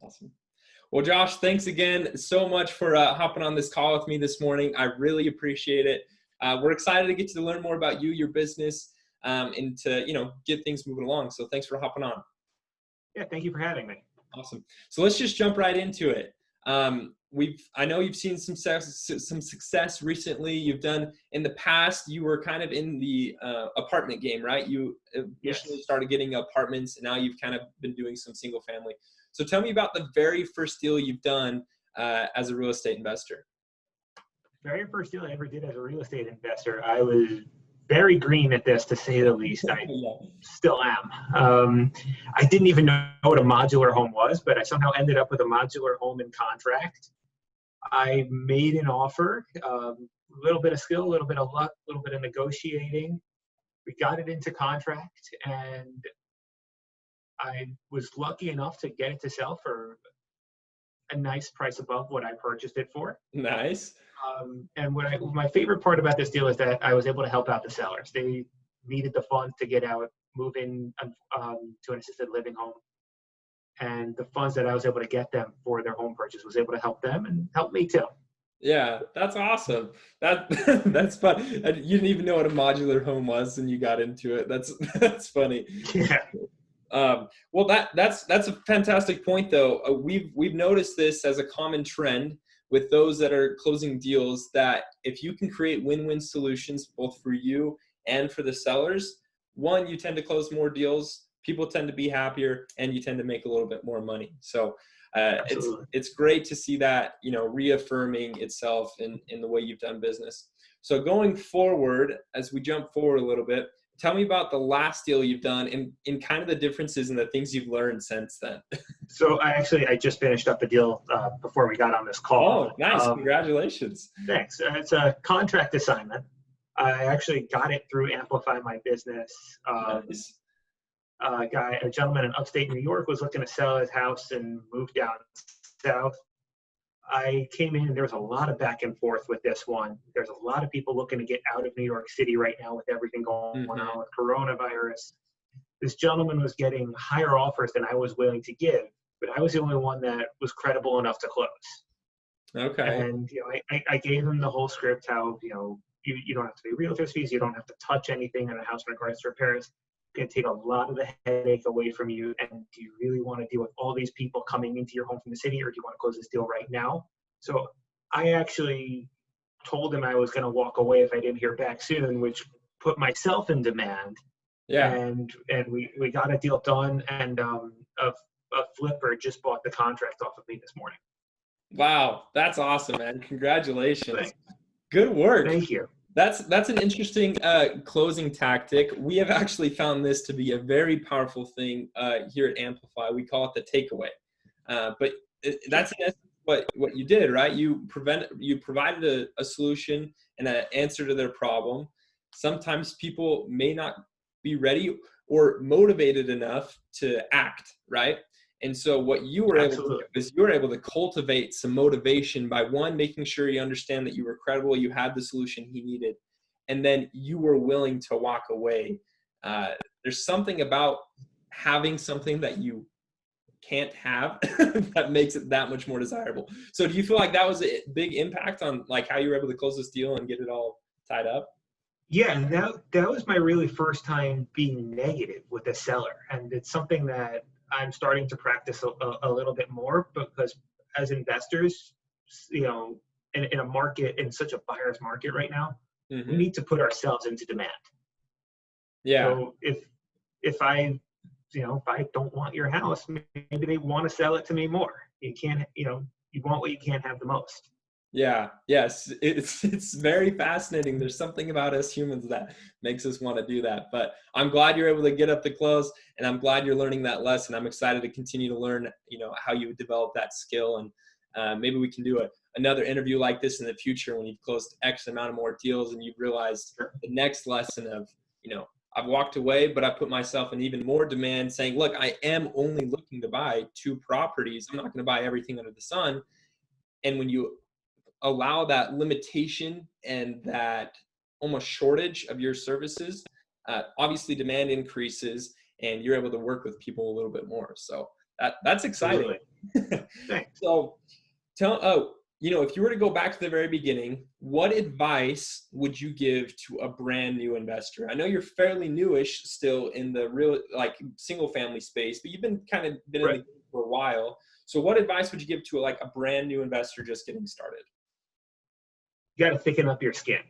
Awesome. Well, Josh, thanks again so much for hopping on this call with me this morning. I really appreciate it. We're excited to get to learn more about you, your business, and to, get things moving along. So thanks for hopping on. Yeah, thank you for having me. Awesome. So let's just jump right into it. I know you've seen some success recently. You've done in the past. You were kind of in the apartment game, right? You initially started getting apartments, and now you've kind of been doing some single family. So tell me about the very first deal you've done as a real estate investor. Very first deal I ever did as a real estate investor, I was very green at this, to say the least. I still am. I didn't even know what a modular home was, but I somehow ended up with a modular home in contract. I made an offer, a little bit of skill, a little bit of luck, a little bit of negotiating. We got it into contract, and I was lucky enough to get it to sell for a nice price above what I purchased it for. Nice. And my favorite part about this deal is that I was able to help out the sellers. They needed the funds to get out, move in to an assisted living home. And the funds that I was able to get them for their home purchase was able to help them and help me too. Yeah, that's awesome. That's fun. You didn't even know what a modular home was, and you got into it. That's funny. Yeah. Well, that's a fantastic point, though. We've noticed this as a common trend with those that are closing deals, that if you can create win-win solutions both for you and for the sellers, one, you tend to close more deals, people tend to be happier, and you tend to make a little bit more money. So it's great to see that, reaffirming itself in the way you've done business. So going forward, as we jump forward a little bit, tell me about the last deal you've done and kind of the differences and the things you've learned since then. So I just finished up a deal before we got on this call. Oh, nice. Congratulations. Thanks. It's a contract assignment. I actually got it through Amplify My Business. Nice. A gentleman in upstate New York was looking to sell his house and move down south. I came in and there was a lot of back and forth with this one. There's a lot of people looking to get out of New York City right now with everything going on with coronavirus. This gentleman was getting higher offers than I was willing to give, but I was the only one that was credible enough to close. Okay. And I gave him the whole script, how you don't have to pay realtor's fees, you don't have to touch anything in a house in regards to repairs. Going to take a lot of the headache away from you. And do you really want to deal with all these people coming into your home from the city, or do you want to close this deal right now? So I actually told him I was going to walk away if I didn't hear back soon, which put myself in demand. Yeah. And we got a deal done, and a flipper just bought the contract off of me this morning. Wow, that's awesome, man! Congratulations. Thanks. Good work. Thank you. That's an interesting closing tactic. We have actually found this to be a very powerful thing here at Amplify. We call it the takeaway. But that's in essence what you did, right? You provided a solution and an answer to their problem. Sometimes people may not be ready or motivated enough to act, right? And so what you were able to do is you were able to cultivate some motivation by, one, making sure you understand that you were credible, you had the solution he needed, and then you were willing to walk away. There's something about having something that you can't have that makes it that much more desirable. So do you feel like that was a big impact on like how you were able to close this deal and get it all tied up? Yeah, that was my really first time being negative with a seller. And it's something that I'm starting to practice a little bit more, because as investors, in a market, in such a buyer's market right now, we need to put ourselves into demand. Yeah. So if I don't want your house, maybe they want to sell it to me more. You can't, you want what you can't have the most. Yeah. Yes. It's very fascinating. There's something about us humans that makes us want to do that. But I'm glad you're able to get up the close, and I'm glad you're learning that lesson. I'm excited to continue to learn, how you develop that skill. And maybe we can do another interview like this in the future when you've closed X amount of more deals and you've realized the next lesson of, I've walked away, but I put myself in even more demand, saying, look, I am only looking to buy 2 properties. I'm not going to buy everything under the sun. And when you allow that limitation and that almost shortage of your services, obviously demand increases and you're able to work with people a little bit more. So That's exciting. Absolutely. Thanks. So if you were to go back to the very beginning, what advice would you give to a brand new investor? I know you're fairly newish still in the real, like, single family space, but you've been in the Right. game for a while. So what advice would you give to a brand new investor just getting started? You got to thicken up your skin.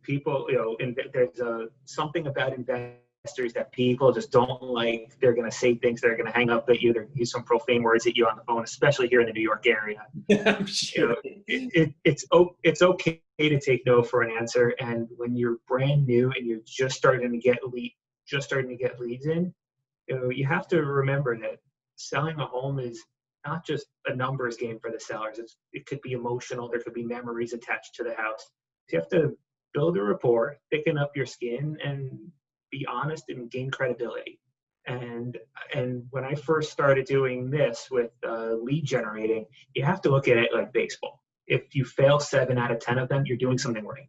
People, and there's something about investors that people just don't like. They're going to say things that are going to hang up at you. They're going to use some profane words at you on the phone, especially here in the New York area. I'm sure. It's okay to take no for an answer. And when you're brand new and you're just starting to get leads in, you have to remember that selling a home is not just a numbers game for the sellers. It could be emotional. There could be memories attached to the house. So you have to build a rapport, thicken up your skin, and be honest and gain credibility. And when I first started doing this with lead generating, you have to look at it like baseball. If you fail 7 out of 10 of them, you're doing something right.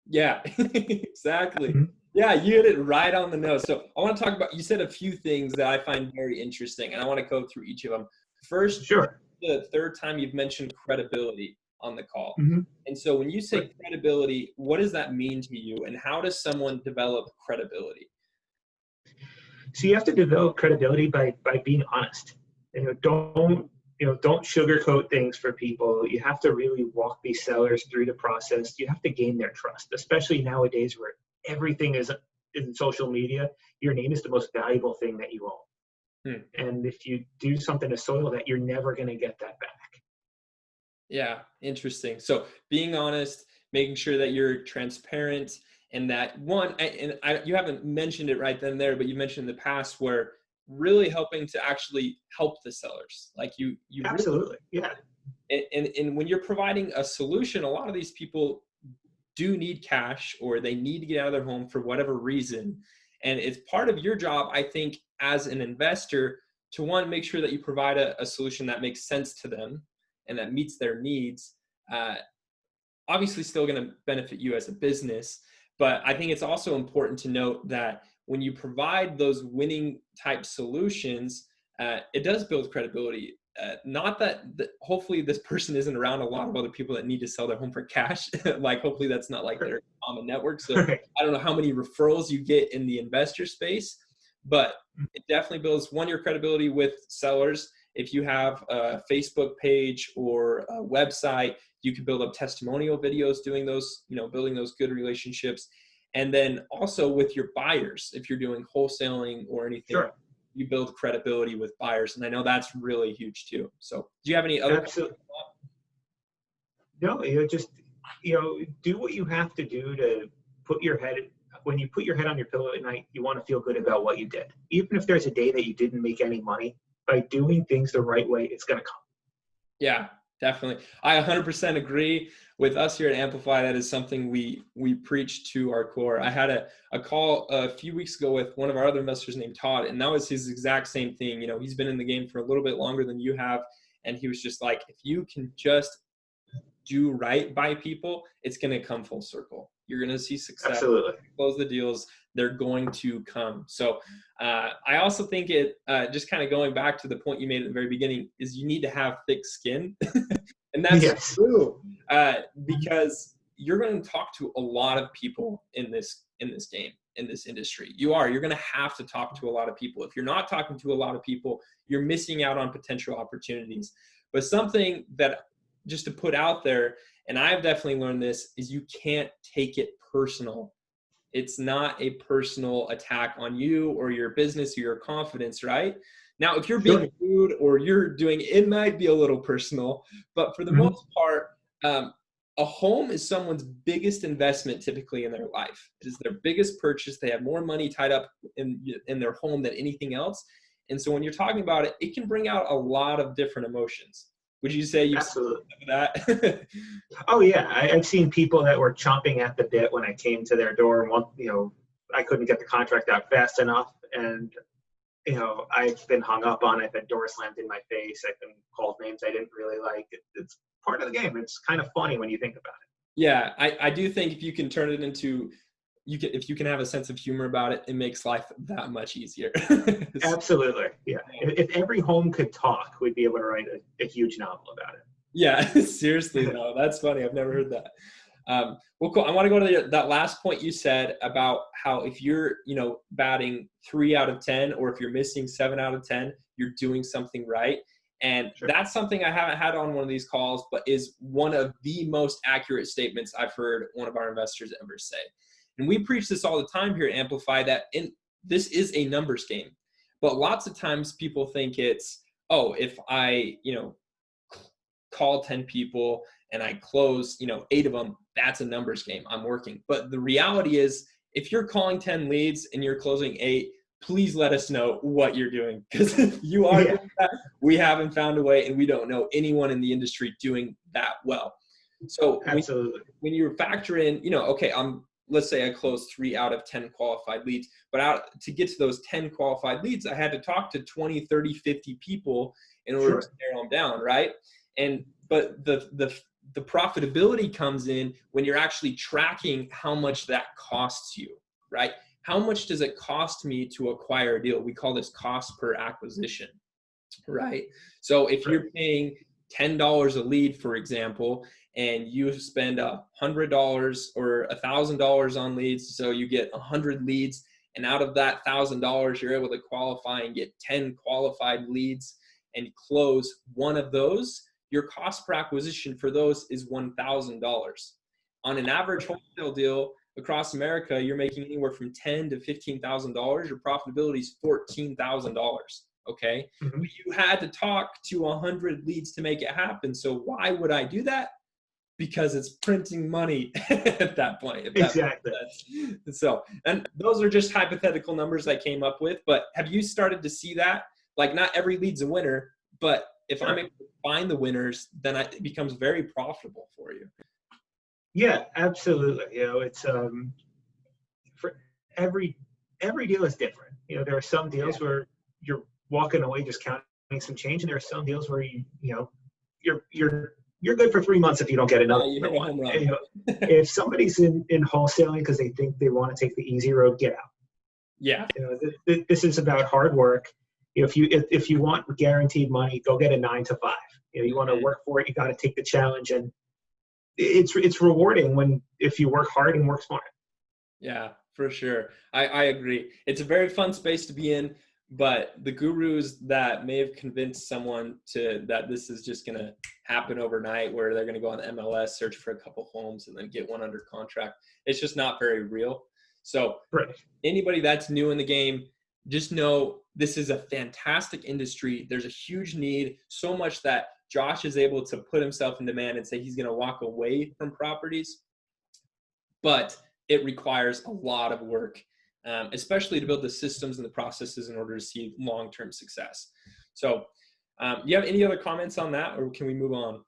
Yeah, exactly. Mm-hmm. Yeah, you hit it right on the nose. So I want to talk about, you said a few things that I find very interesting, and I want to go through each of them. First, Sure. the third time you've mentioned credibility on the call. Mm-hmm. And so when you say credibility, what does that mean to you, and how does someone develop credibility? So you have to develop credibility by being honest. Don't sugarcoat things for people. You have to really walk these sellers through the process. You have to gain their trust, especially nowadays where everything is in social media. Your name is the most valuable thing that you own. And if you do something to soil that, you're never going to get that back. Yeah, interesting. So being honest, making sure that you're transparent, and that you haven't mentioned it right then and there, but you mentioned in the past where really helping to actually help the sellers. Like you Absolutely. Really, yeah. And when you're providing a solution, a lot of these people do need cash, or they need to get out of their home for whatever reason. And it's part of your job, I think, as an investor, to make sure that you provide a solution that makes sense to them and that meets their needs. Obviously still going to benefit you as a business, but I think it's also important to note that when you provide those winning type solutions, it does build credibility. Not that hopefully this person isn't around a lot of other people that need to sell their home for cash. Like hopefully that's not like their common network. So I don't know how many referrals you get in the investor space, but it definitely builds your credibility with sellers. If you have a Facebook page or a website, you can build up testimonial videos doing those, building those good relationships. And then also with your buyers, if you're doing wholesaling or anything, you build credibility with buyers. And I know that's really huge too. So do you have any other? Absolutely. No, just, do what you have to do to when you put your head on your pillow at night, you want to feel good about what you did. Even if there's a day that you didn't make any money, by doing things the right way, it's going to come. Yeah, definitely. I 100% agree. With us here at Amplify, that is something we preach to our core. I had a call a few weeks ago with one of our other investors named Todd, and that was his exact same thing. He's been in the game for a little bit longer than you have, and he was just like, if you can just do right by people, it's going to come full circle. You're going to see success. Absolutely. Close the deals. They're going to come. So I also think just kind of going back to the point you made at the very beginning, is you need to have thick skin. And that's true, because you're going to talk to a lot of people in this game, in this industry. You're going to have to talk to a lot of people. If you're not talking to a lot of people, you're missing out on potential opportunities. But something that, just to put out there, and I've definitely learned this, is you can't take it personal. It's not a personal attack on you or your business or your confidence, right? Now, if you're being rude or you're doing, it might be a little personal, but for the most part, a home is someone's biggest investment typically in their life. It is their biggest purchase. They have more money tied up in their home than anything else. And so when you're talking about it, it can bring out a lot of different emotions. Would you say you've seen that? Oh yeah, I've seen people that were chomping at the bit when I came to their door, and I couldn't get the contract out fast enough, and I've been hung up on. I've had doors slammed in my face. I've been called names I didn't really like. It's part of the game. It's kind of funny when you think about it. Yeah, I do think if you can turn it into if you can have a sense of humor about it, it makes life that much easier. Absolutely. Yeah. If every home could talk, we'd be able to write a huge novel about it. Yeah, seriously though, that's funny. I've never heard that. Well, cool. I want to go to that last point you said about how if you're, batting 3 out of 10, or if you're missing 7 out of 10, you're doing something right. And Sure. that's something I haven't had on one of these calls, but is one of the most accurate statements I've heard one of our investors ever say. And we preach this all the time here at Amplify, that this is a numbers game. But lots of times people think it's, oh, if I, call 10 people and I close, 8 of them, that's a numbers game. I'm working. But the reality is, if you're calling 10 leads and you're closing 8, please let us know what you're doing. Because if you are doing that, we haven't found a way, and we don't know anyone in the industry doing that well. So absolutely, when you factor in, okay, let's say I closed 3 out of 10 qualified leads, but to get to those 10 qualified leads, I had to talk to 20, 30, 50 people in order to narrow them down, right? But the profitability comes in when you're actually tracking how much that costs you, right? How much does it cost me to acquire a deal? We call this cost per acquisition, right? So if you're paying $10 a lead, for example, and you spend $100 or $1,000 on leads, so you get 100 leads, and out of that $1,000, you're able to qualify and get 10 qualified leads and close one of those, your cost per acquisition for those is $1,000. On an average wholesale deal across America, you're making anywhere from $10,000 to $15,000. Your profitability is $14,000. Okay. Mm-hmm. But you had to talk to 100 leads to make it happen. So why would I do that? Because it's printing money at that point. Exactly. So, and those are just hypothetical numbers I came up with, but have you started to see that? Like, not every lead's a winner, but if I'm able to find the winners, then it becomes very profitable for you. Yeah, absolutely. It's for every deal is different. There are some deals where you're walking away just counting some change, and there are some deals where you're good for 3 months if you don't get another one. If somebody's in wholesaling because they think they want to take the easy road, get out. Yeah. This is about hard work. If you want guaranteed money, go get a 9 to 5. You want to work for it, you got to take the challenge, and it's rewarding if you work hard and work smart. Yeah, for sure. I agree. It's a very fun space to be in, but the gurus that may have convinced someone that this is just going to happen overnight, where they're going to go on MLS, search for a couple homes, and then get one under contract, it's just not very real. So anybody that's new in the game, just know this is a fantastic industry. There's a huge need, so much that Josh is able to put himself in demand and say he's going to walk away from properties, but it requires a lot of work, especially to build the systems and the processes in order to see long-term success. So do you have any other comments on that, or can we move on?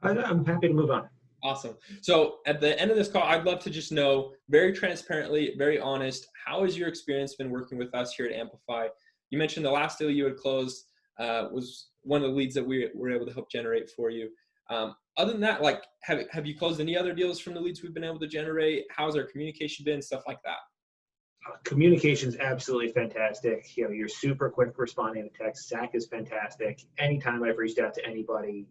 I'm happy to move on. Awesome. So at the end of this call, I'd love to just know, very transparently, very honest, how has your experience been working with us here at Amplify? You mentioned the last deal you had closed was one of the leads that we were able to help generate for you. Other than that, like, have you closed any other deals from the leads we've been able to generate? How's our communication been? Stuff like that. Communication's absolutely fantastic. You're super quick responding to text. Zach is fantastic. Anytime I've reached out to anybody,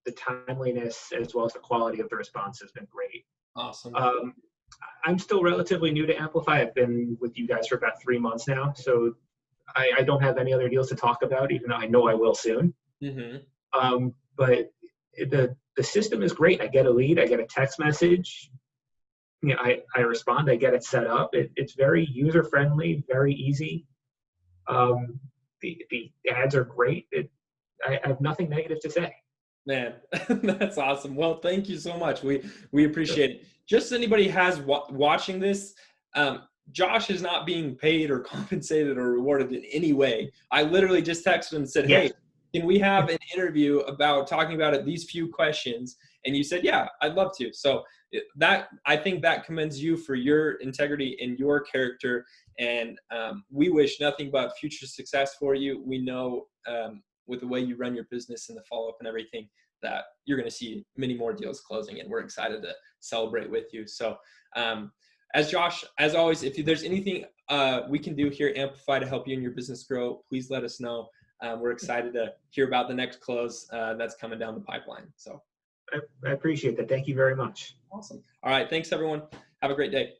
the timeliness as well as the quality of the response has been great. Awesome. I'm still relatively new to Amplify. I've been with you guys for about 3 months now, so I don't have any other deals to talk about, even though I know I will soon. Mm-hmm. But the system is great. I get a lead, I get a text message, I respond, I get it set up. It's very user friendly, very easy. The ads are great. I have nothing negative to say. Man, that's awesome. Well, thank you so much. We appreciate it. Just anybody has watching this, Josh is not being paid or compensated or rewarded in any way. I literally just texted him and said, hey, can we have an interview about talking about these few questions? And you said, yeah, I'd love to. So I think that commends you for your integrity and your character. And we wish nothing but future success for you. We know with the way you run your business and the follow-up and everything, that you're going to see many more deals closing, and we're excited to celebrate with you. So as Josh, as always, if there's anything we can do here at Amplify to help you and your business grow, please let us know. We're excited to hear about the next close that's coming down the pipeline. So I appreciate that. Thank you very much. awesome. All right. Thanks, everyone. Have a great day.